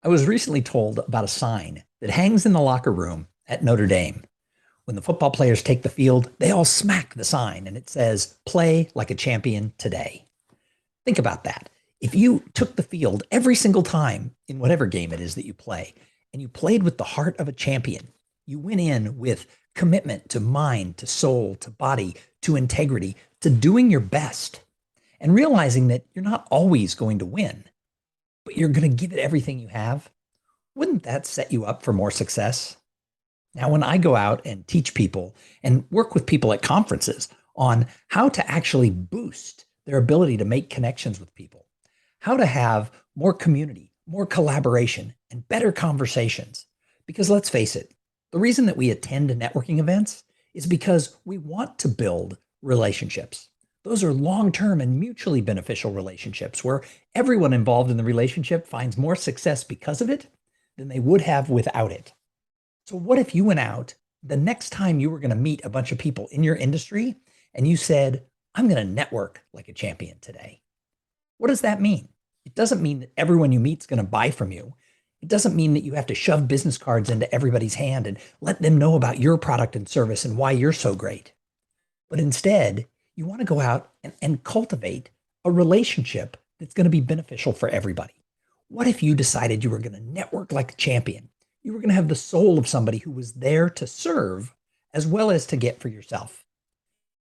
I was recently told about a sign that hangs in the locker room at Notre Dame. When the football players take the field, they all smack the sign and it says, "Play like a champion today." Think about that. If you took the field every single time in whatever game it is that you play, and you played with the heart of a champion, you went in with commitment to mind, to soul, to body, to integrity, to doing your best, and realizing that you're not always going to win, but you're going to give it everything you have, wouldn't that set you up for more success? Now, when I go out and teach people and work with people at conferences on how to actually boost their ability to make connections with people, how to have more community, more collaboration, and better conversations. Because let's face it, the reason that we attend networking events is because we want to build relationships. Those are long-term and mutually beneficial relationships where everyone involved in the relationship finds more success because of it than they would have without it. So what if you went out the next time you were going to meet a bunch of people in your industry and you said, "I'm going to network like a champion today"? What does that mean? It doesn't mean that everyone you meet is going to buy from you. It doesn't mean that you have to shove business cards into everybody's hand and let them know about your product and service and why you're so great. But instead, you want to go out and cultivate a relationship that's going to be beneficial for everybody. What if you decided you were going to network like a champion? You were going to have the soul of somebody who was there to serve as well as to get for yourself.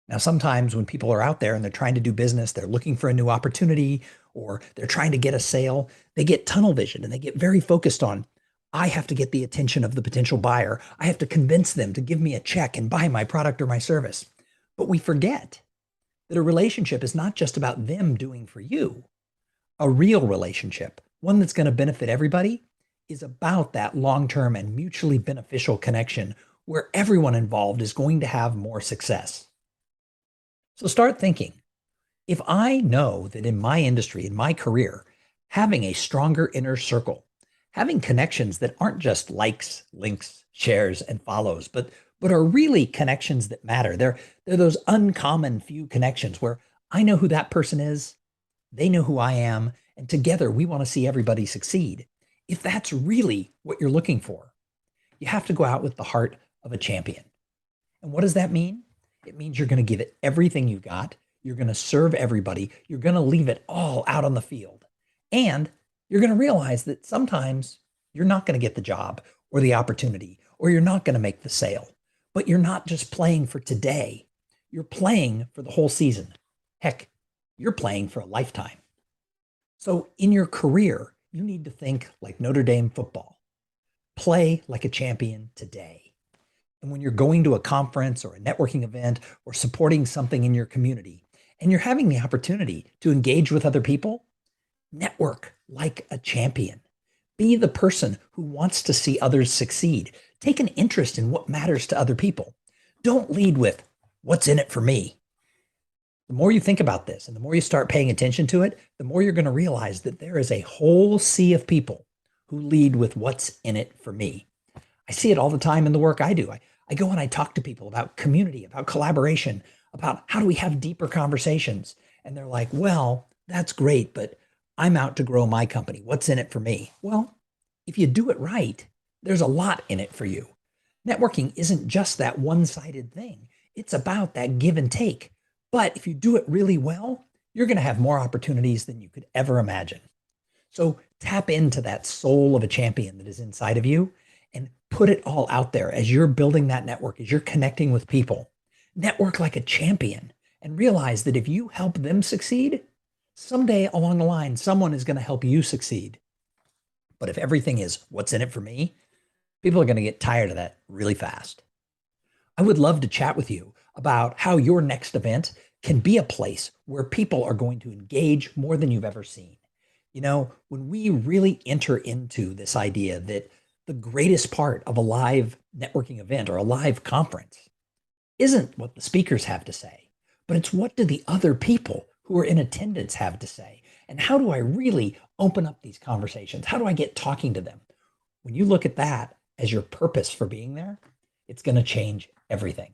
Now, sometimes when people are out there and they're trying to do business, they're looking for a new opportunity or they're trying to get a sale, they get tunnel vision and they get very focused on, "I have to get the attention of the potential buyer. I have to convince them to give me a check and buy my product or my service." But we forget that a relationship is not just about them doing for you. A real relationship, one that's going to benefit everybody, is about that long-term and mutually beneficial connection where everyone involved is going to have more success. So start thinking, if I know that in my industry, in my career, having a stronger inner circle, having connections that aren't just likes, links, shares, and follows, but are really connections that matter. They're those uncommon few connections where I know who that person is, they know who I am, and together we want to see everybody succeed. If that's really what you're looking for, you have to go out with the heart of a champion. And what does that mean? It means you're going to give it everything you got. You're going to serve everybody. You're going to leave it all out on the field. And you're going to realize that sometimes you're not going to get the job or the opportunity, or you're not going to make the sale. But you're not just playing for today. You're playing for the whole season. Heck, you're playing for a lifetime. So in your career, you need to think like Notre Dame football. Play like a champion today. And when you're going to a conference or a networking event or supporting something in your community, and you're having the opportunity to engage with other people, network like a champion. Be the person who wants to see others succeed. Take an interest in what matters to other people. Don't lead with, "What's in it for me?" The more you think about this and the more you start paying attention to it, the more you're going to realize that there is a whole sea of people who lead with, "What's in it for me?" I see it all the time in the work I do. I go and I talk to people about community, about collaboration, about how do we have deeper conversations. And they're like, "Well, that's great, but I'm out to grow my company. What's in it for me?" Well, if you do it right, there's a lot in it for you. Networking isn't just that one-sided thing. It's about that give and take. But if you do it really well, you're going to have more opportunities than you could ever imagine. So tap into that soul of a champion that is inside of you and put it all out there as you're building that network, as you're connecting with people. Network like a champion and realize that if you help them succeed, someday along the line, someone is going to help you succeed. But if everything is, "What's in it for me?" people are going to get tired of that really fast. I would love to chat with you about how your next event can be a place where people are going to engage more than you've ever seen. When we really enter into this idea that the greatest part of a live networking event or a live conference isn't what the speakers have to say, but it's what do the other people who are in attendance have to say? And how do I really open up these conversations? How do I get talking to them? When you look at that as your purpose for being there, it's going to change everything.